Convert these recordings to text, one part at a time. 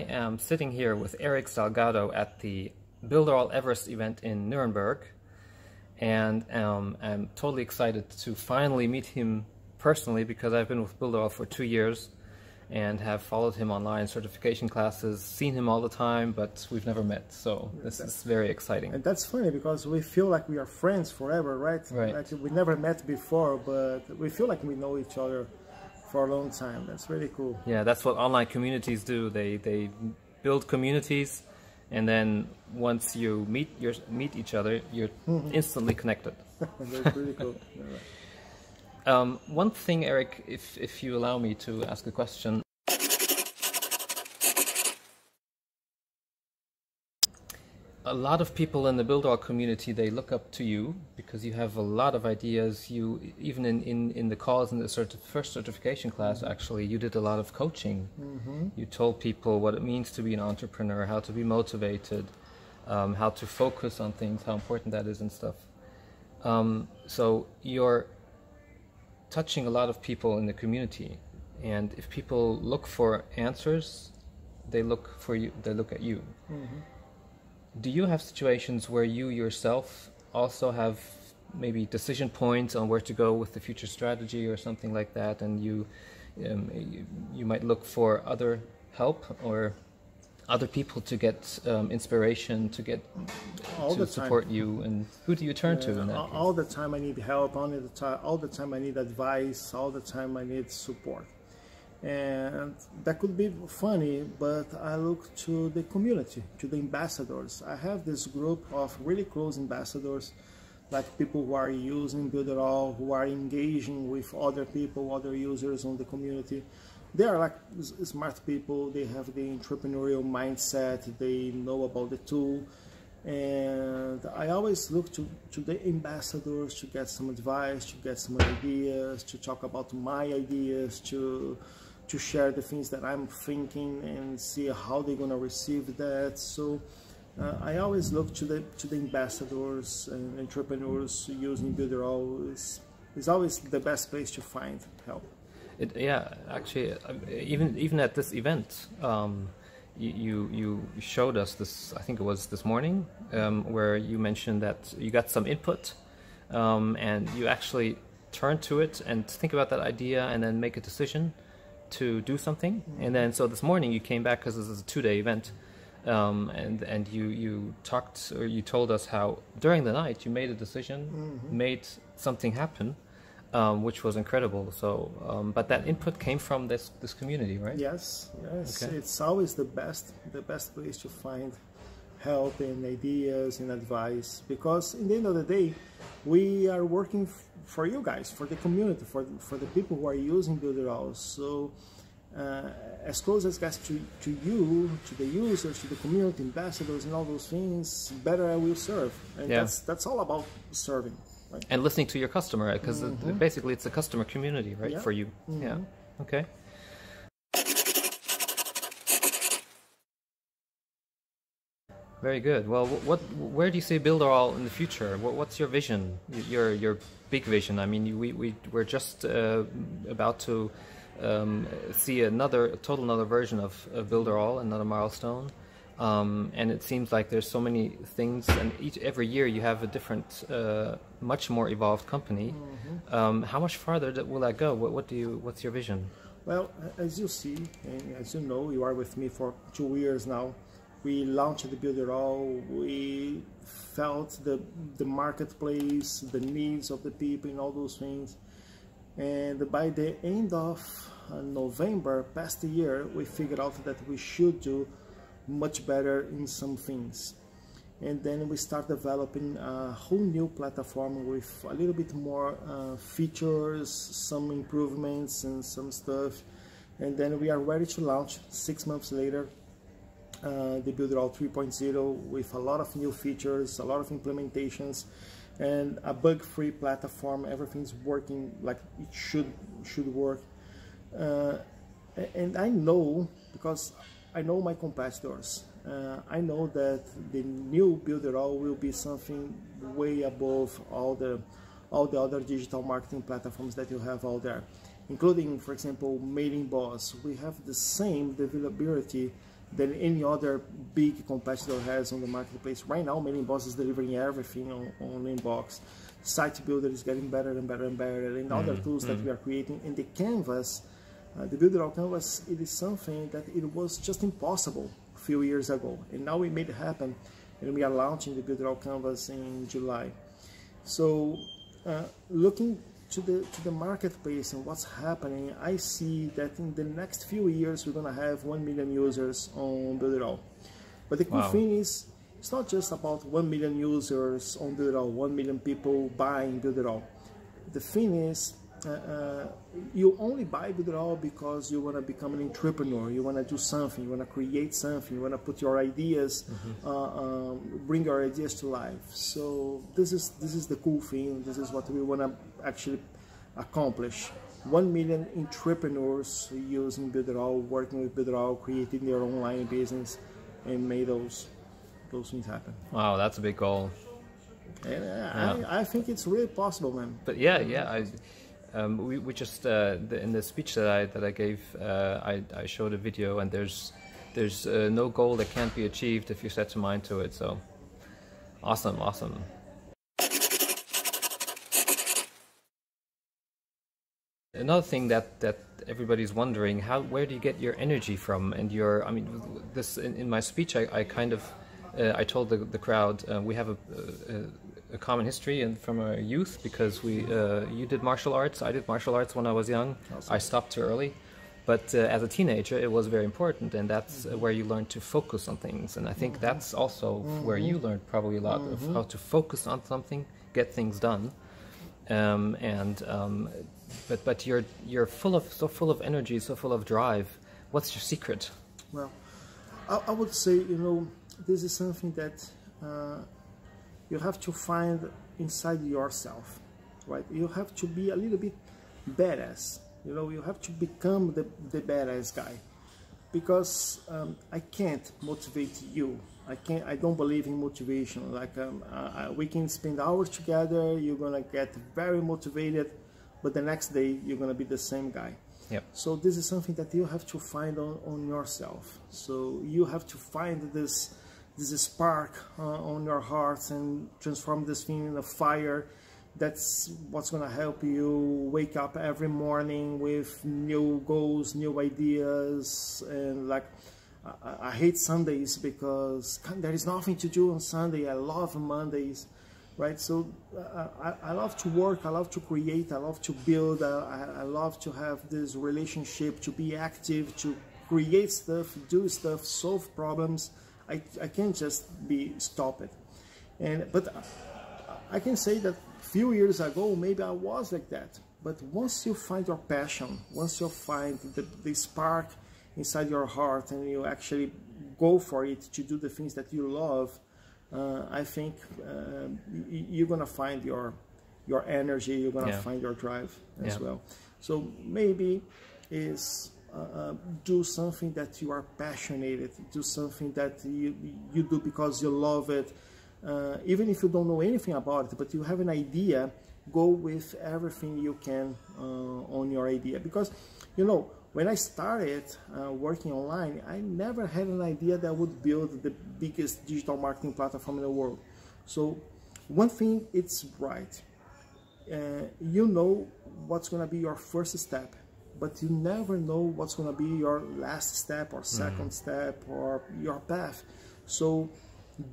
am sitting here with Eric Salgado at the BuilderAll Everest event in Nuremberg, and I'm totally excited to finally meet him personally, because I've been with BuilderAll for 2 years and have followed him online, certification classes, seen him all the time, but we've never met, so this is very exciting. And that's funny, because we feel like we are friends forever, right? Right. Like we never met before, but we feel like we know each other for a long time. That's really cool. Yeah, that's what online communities do. They build communities, and then once you meet each other, you're instantly connected. That's pretty cool. Yeah, right. One thing, Eric, if you allow me to ask a question. A lot of people in the BuilderAll community, they look up to you because you have a lot of ideas. You, even in the calls in the first certification class, actually, you did a lot of coaching. You told people what it means to be an entrepreneur, how to be motivated, how to focus on things, how important that is and stuff. So you're touching a lot of people in the community, and if people look for answers, they look for you, they look at you. Do you have situations where you yourself also have maybe decision points on where to go with the future strategy or something like that, and you might look for other help or other people to get inspiration, to get to support you, and who do you turn to in that case? All the time I need help, all the time I need advice, all the time I need support. And that could be funny, but I look to the community, to the ambassadors. I have this group of really close ambassadors, like people who are using BuilderAll, who are engaging with other people, other users on the community. They are like smart people, they have the entrepreneurial mindset, they know about the tool. And I always look to the ambassadors to get some advice, to get some ideas, to talk about my ideas, to share the things that I'm thinking and see how they're gonna receive that. So I always look to the ambassadors and entrepreneurs using BuilderAll. Is always the best place to find help. Yeah, actually, even at this event, you showed us this, I think it was this morning, where you mentioned that you got some input, and you actually turn to it and think about that idea and then make a decision to do something. And then so this morning you came back, because this is a 2-day event, and you talked, or you told us how during the night you made a decision, made something happen, which was incredible. So but that input came from this community, right? Yes. Okay. It's always the best place to find help and ideas and advice, because in the end of the day we are working for you guys, for the community, for the people who are using BuilderAll. So as close as gets to you, to the users, to the community, ambassadors and all those things, better I will serve. And that's all about serving. Right. And listening to your customer, because basically it's a customer community, right, for you. Yeah. Okay. Very good. Well, where do you see BuilderAll in the future? What's your vision? Your big vision. I mean, we're just about to see another version of BuilderAll, another milestone. And it seems like there's so many things, and every year you have a different, much more evolved company. How much farther will that go? What's your vision? Well, as you see, and as you know, you are with me for 2 years now. We launched the BuilderAll. We felt the marketplace, the needs of the people, and all those things. And by the end of November, past the year, we figured out that we should do much better in some things. And then we start developing a whole new platform with a little bit more features, some improvements and some stuff. And then we are ready to launch 6 months later the BuilderAll 3.0 with a lot of new features, a lot of implementations, and a bug-free platform. Everything's working like it should work. And I know, because I know my competitors. I know that the new BuilderAll will be something way above all the other digital marketing platforms that you have out there, including, for example, Mailing Boss. We have the same availability than any other big competitor has on the marketplace. Right now, Main Inbox is delivering everything on Inbox. Site Builder is getting better and better and better, and other tools that we are creating. And the canvas, the BuilderAll canvas, it is something that it was just impossible a few years ago. And now we made it happen, and we are launching the BuilderAll canvas in July. So looking to the marketplace and what's happening, I see that in the next few years we're gonna have 1 million users on BuilderAll. But the cool thing is, it's not just about 1 million users on BuilderAll, 1 million people buying BuilderAll. The thing is, you only buy BuilderAll because you want to become an entrepreneur, you want to do something, you want to create something, you want to put your ideas, bring your ideas to life. So this is the cool thing. This is what we want to actually accomplish. 1 million entrepreneurs using BuilderAll, working with BuilderAll, creating their online business, and make those things happen. Wow, that's a big goal. And I think it's really possible, man. But yeah. We just in the speech that I gave, I showed a video, and there's no goal that can't be achieved if you set your mind to it. So awesome. Another thing that everybody's wondering, where do you get your energy from? And this in my speech I kind of I told the crowd we have a common history and from our youth, because you did martial arts, I did martial arts when I was young. Awesome. I stopped too early, but as a teenager it was very important, and that's where you learn to focus on things. And I think that's also where you learned probably a lot of how to focus on something, get things done. But you're so full of energy, so full of drive. What's your secret? Well, I would say, this is something that you have to find inside yourself, right? You have to be a little bit badass. You have to become the badass guy, because I can't motivate you. I don't believe in motivation. Like we can spend hours together, you're gonna get very motivated, but the next day you're gonna be the same guy. Yep. So this is something that you have to find on yourself. So you have to find this spark on your heart and transform this thing in a fire. That's what's going to help you wake up every morning with new goals, new ideas. And like, I hate Sundays because there is nothing to do on Sunday. I love Mondays, right? So I love to work, I love to create, I love to build, I love to have this relationship, to be active, to create stuff, do stuff, solve problems. I can't just be stopped. But I can say that a few years ago, maybe I was like that. But once you find your passion, once you find the spark inside your heart, and you actually go for it to do the things that you love, I think you're gonna find your energy, you're gonna find your drive as well. So maybe is do something that you are passionate, do something that you do because you love it, even if you don't know anything about it, but you have an idea, go with everything you can on your idea. Because when I started working online, I never had an idea that I would build the biggest digital marketing platform in the world. So one thing, it's right, you know what's going to be your first step, but you never know what's going to be your last step or second step or your path. So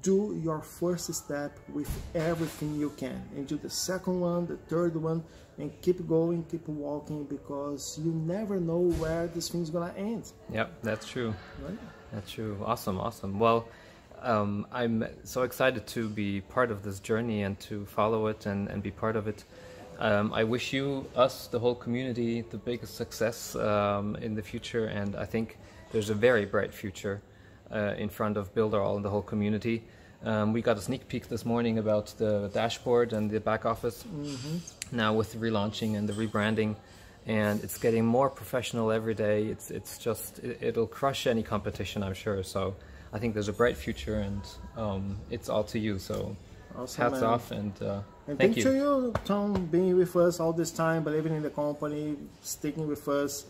do your first step with everything you can, and do the second one, the third one, and keep going, keep walking, because you never know where this thing's going to end. Yep, that's true. Right? That's true. Awesome. Well, I'm so excited to be part of this journey and to follow it and be part of it. I wish us, the whole community, the biggest success in the future, and I think there's a very bright future in front of BuilderAll and the whole community. We got a sneak peek this morning about the dashboard and the back office. Now with the relaunching and the rebranding, and it's getting more professional every day. It'll crush any competition, I'm sure. So I think there's a bright future, and it's all to you. So awesome, hats off, and thank you. Tom, being with us all this time, believing in the company, sticking with us,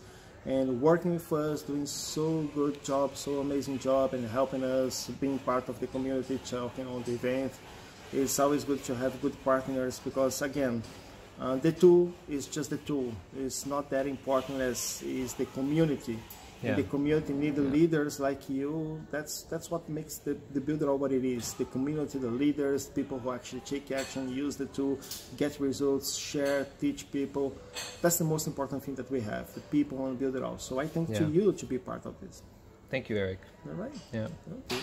and working with us, doing so good job, so amazing job, and helping us, being part of the community, talking on the event. It's always good to have good partners because, again, the tool is just the tool. It's not that important as is the community. Yeah. The community need leaders like you. That's what makes the BuilderAll what it is. The community, the leaders, people who actually take action, use the tool, get results, share, teach people. That's the most important thing that we have, the people on BuilderAll. So I think to you to be part of this. Thank you, Eric. All right. Yeah. Okay.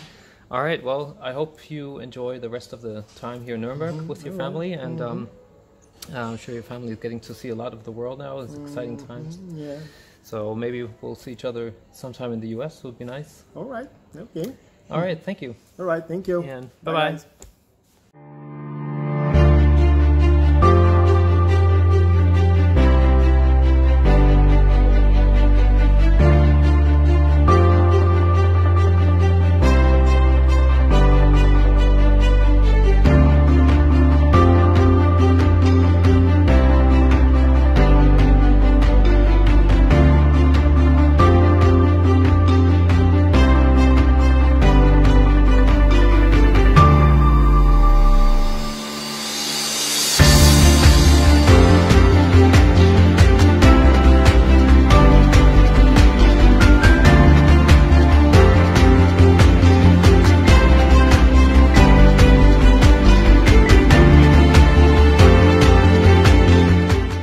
All right. Well, I hope you enjoy the rest of the time here in Nuremberg with your family, and I'm sure your family is getting to see a lot of the world now. It's exciting times. Yeah. So maybe we'll see each other sometime in the US. Would be nice. All right. Okay. All right. Thank you. All right. Thank you. And bye-bye.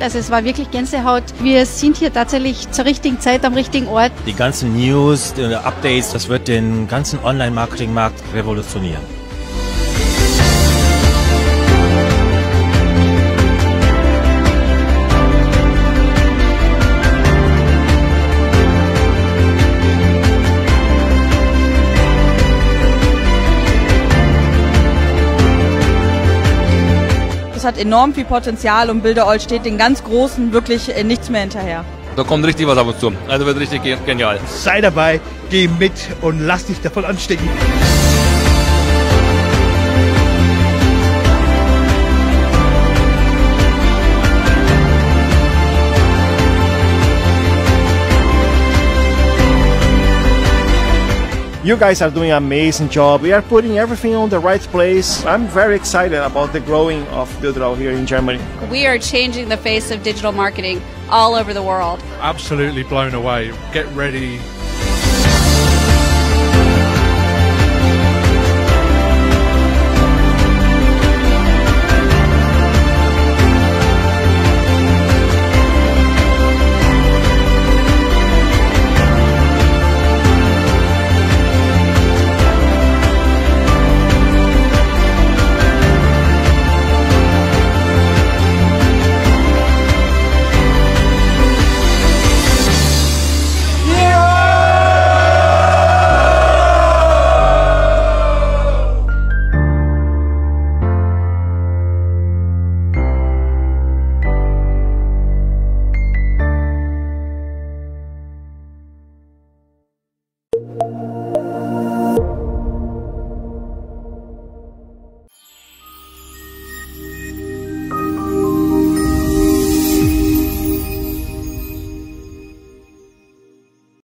Also es war wirklich Gänsehaut. Wir sind hier tatsächlich zur richtigen Zeit am richtigen Ort. Die ganzen News, die Updates, das wird den ganzen Online-Marketing-Markt revolutionieren. Es hat enorm viel Potenzial und BuilderAll steht den ganz Großen wirklich nichts mehr hinterher. Da kommt richtig was auf uns zu. Also wird richtig genial. Sei dabei, geh mit und lass dich davon anstecken. You guys are doing an amazing job. We are putting everything on the right place. I'm very excited about the growing of BuilderAll here in Germany. We are changing the face of digital marketing all over the world. Absolutely blown away. Get ready